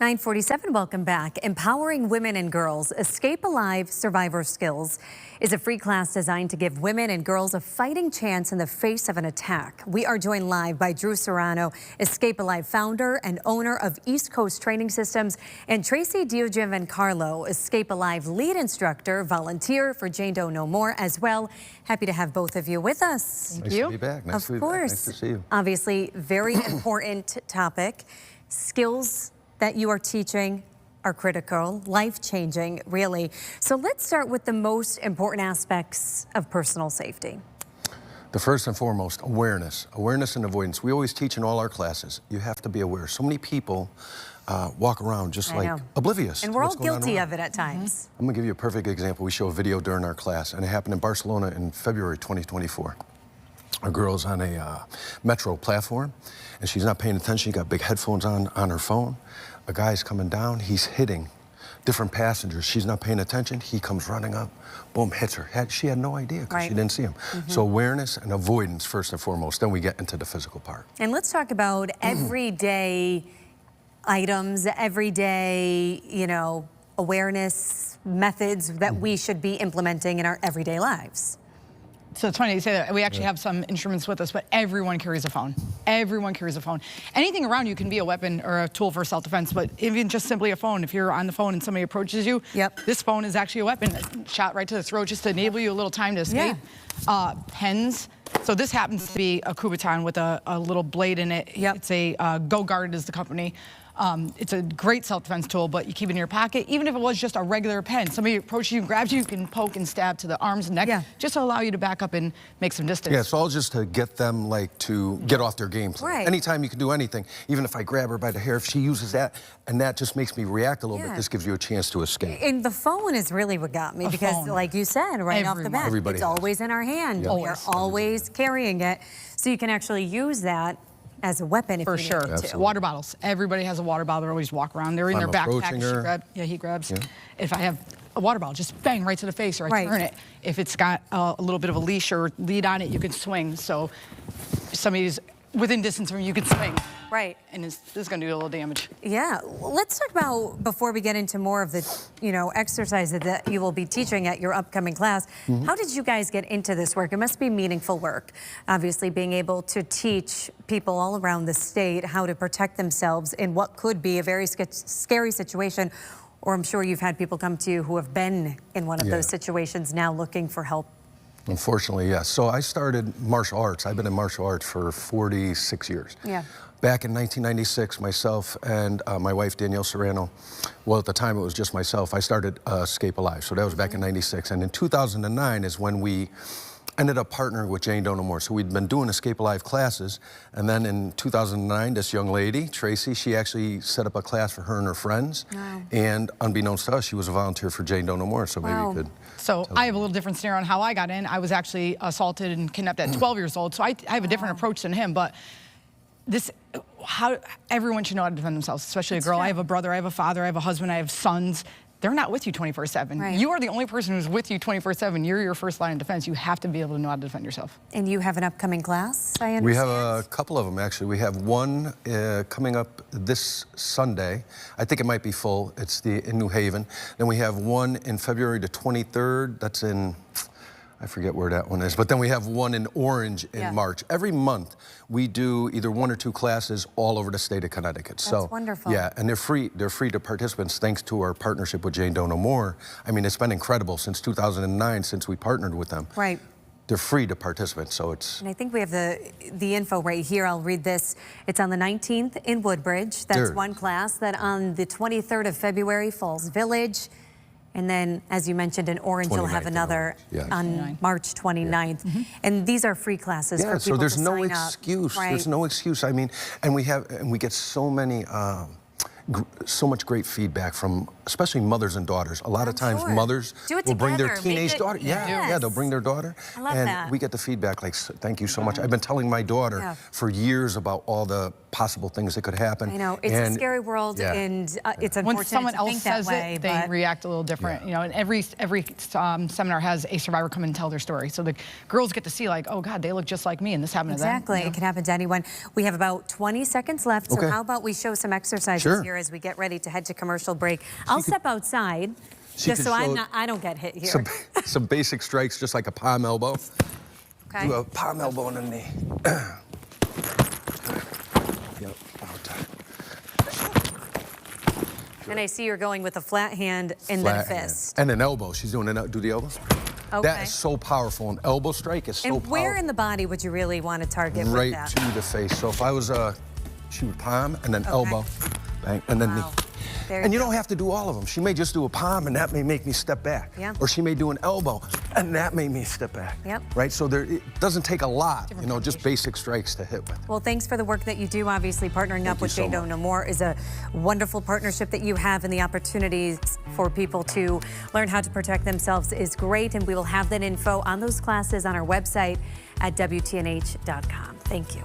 9:47, welcome back. Empowering Women and Girls, Escape Alive Survivor Skills is a free class designed to give women and girls a fighting chance in the face of an attack. We are joined live by Drew Serrano, Escape Alive founder and owner of East Coast Training Systems, and Tracy DiGiovancarlo, Escape Alive lead instructor, volunteer for Jane Doe No More as well. Happy to have both of you with us. Nice to be back. Nice of course. Nice to see you. Obviously, very important topic. Skills that you are teaching are critical, life-changing, really. So let's start with the most important aspects of personal safety. The first and foremost, awareness. Awareness and avoidance. We always teach in all our classes. You have to be aware. So many people walk around just like oblivious. And we're all guilty of it at times. I'm gonna give you a perfect example. We show a video during our class, and it happened in Barcelona in February 2024. A girl's on a metro platform, and she's not paying attention. She got big headphones on her phone. A guy's coming down, he's hitting different passengers. She's not paying attention. He comes running up, boom, hits her. She had no idea because she didn't see him. So awareness and avoidance first and foremost, then we get into the physical part. And let's talk about everyday items, everyday, awareness methods that we should be implementing in our everyday lives. So it's funny you say that. We actually have some instruments with us, but everyone carries a phone. Everyone carries a phone. Anything around you can be a weapon or a tool for self-defense, but even just simply a phone, if you're on the phone and somebody approaches you, this phone is actually a weapon. Shot right to the throat just to enable you a little time to escape. Pens. So this happens to be a Kubotan with a little blade in it. It's a GoGuarded is the company. It's a great self-defense tool, but you keep it in your pocket. Even if it was just a regular pen, somebody approaches you and grabs you, you can poke and stab to the arms and neck, just to allow you to back up and make some distance. Yeah, it's all just to get them to get off their game plan. Anytime you can do anything, even if I grab her by the hair, if she uses that, and that just makes me react a little bit, this gives you a chance to escape. And the phone is really what got me, because like you said, right off the bat, it's always in our hand. We're always carrying it, so you can actually use that as a weapon if you need to. Water bottles. Everybody has a water bottle. They always walk around. They're in their backpack. He grabs. If I have a water bottle, just bang right to the face, or I turn it. If it's got a little bit of a leash or lead on it, you can swing. So if somebody's within distance from you, you can swing. And this is going to do a little damage. Yeah. Let's talk about, before we get into more of the, exercises that you will be teaching at your upcoming class, how did you guys get into this work? It must be meaningful work. Obviously, being able to teach people all around the state how to protect themselves in what could be a very scary situation. Or I'm sure you've had people come to you who have been in one of those situations now looking for help. Unfortunately, yes. So I started martial arts. I've been in martial arts for 46 years. Back in 1996, myself and my wife, Danielle Serrano, well, at the time it was just myself, I started Escape Alive. So that was back in 96. And in 2009 is when we ended up partnering with Jane Doe No More. So we'd been doing Escape Alive classes, and then in 2009, this young lady, Tracy, she actually set up a class for her and her friends, and unbeknownst to us, she was a volunteer for Jane Doe No More, so maybe you could... So I have a little different scenario on how I got in. I was actually assaulted and kidnapped at 12 years old, so I have a different approach than him, but everyone should know how to defend themselves, especially a girl. I have a brother, I have a father, I have a husband, I have sons. They're not with you 24/7. You are the only person who's with you 24/7. You're your first line of defense. You have to be able to know how to defend yourself. And you have an upcoming class, I understand? We have a couple of them, actually. We have one coming up this Sunday. I think it might be full. It's in New Haven. Then we have one in February the 23rd. That's in... I forget where that one is, but then we have one in Orange in March. Every month we do either one or two classes all over the state of Connecticut. That's wonderful. Yeah, and they're free to participants thanks to our partnership with Jane Doe No More. I mean, it's been incredible since 2009, since we partnered with them. They're free to participants, so it's... And I think we have the info right here. I'll read this. It's on the 19th in Woodbridge. That's one class. That on the 23rd of February, Falls Village. And then, as you mentioned, in Orange, you'll have another on March 29th. And these are free classes for people so there's to no sign excuse. up. There's no excuse. I mean, and we get so many, so much great feedback from, especially mothers and daughters. A lot of times mothers will bring their teenage daughter. They'll bring their daughter. I love that. We get the feedback like, thank you so much. I've been telling my daughter for years about all the possible things that could happen. I know, it's a scary world, and it's unfortunate when someone else says it, they react a little different. And every seminar has a survivor come and tell their story. So the girls get to see, like, oh God, they look just like me, and this happened to them. Exactly, it can happen to anyone. We have about 20 seconds left, so how about we show some exercises here here as we get ready to head to commercial break. I'll step outside just so I don't get hit here. Some basic strikes, just like a palm elbow. Okay. Do a palm elbow in the knee. Yep. And I see you're going with a flat hand and then a fist. And an elbow. She's doing do the elbows. Okay. That is so powerful. An elbow strike is so powerful. And where in the body would you really want to target with that? Right to the face. So if I was she would palm and then elbow, bang, and then knee. And you don't have to do all of them. She may just do a palm, and that may make me step back. Yeah. Or she may do an elbow, and that made me step back. Yep. Right? So it doesn't take a lot, just basic strikes to hit with. Well, thanks for the work that you do. Obviously, partnering up with Say No No More is a wonderful partnership that you have, and the opportunities for people to learn how to protect themselves is great. And we will have that info on those classes on our website at WTNH.com. Thank you.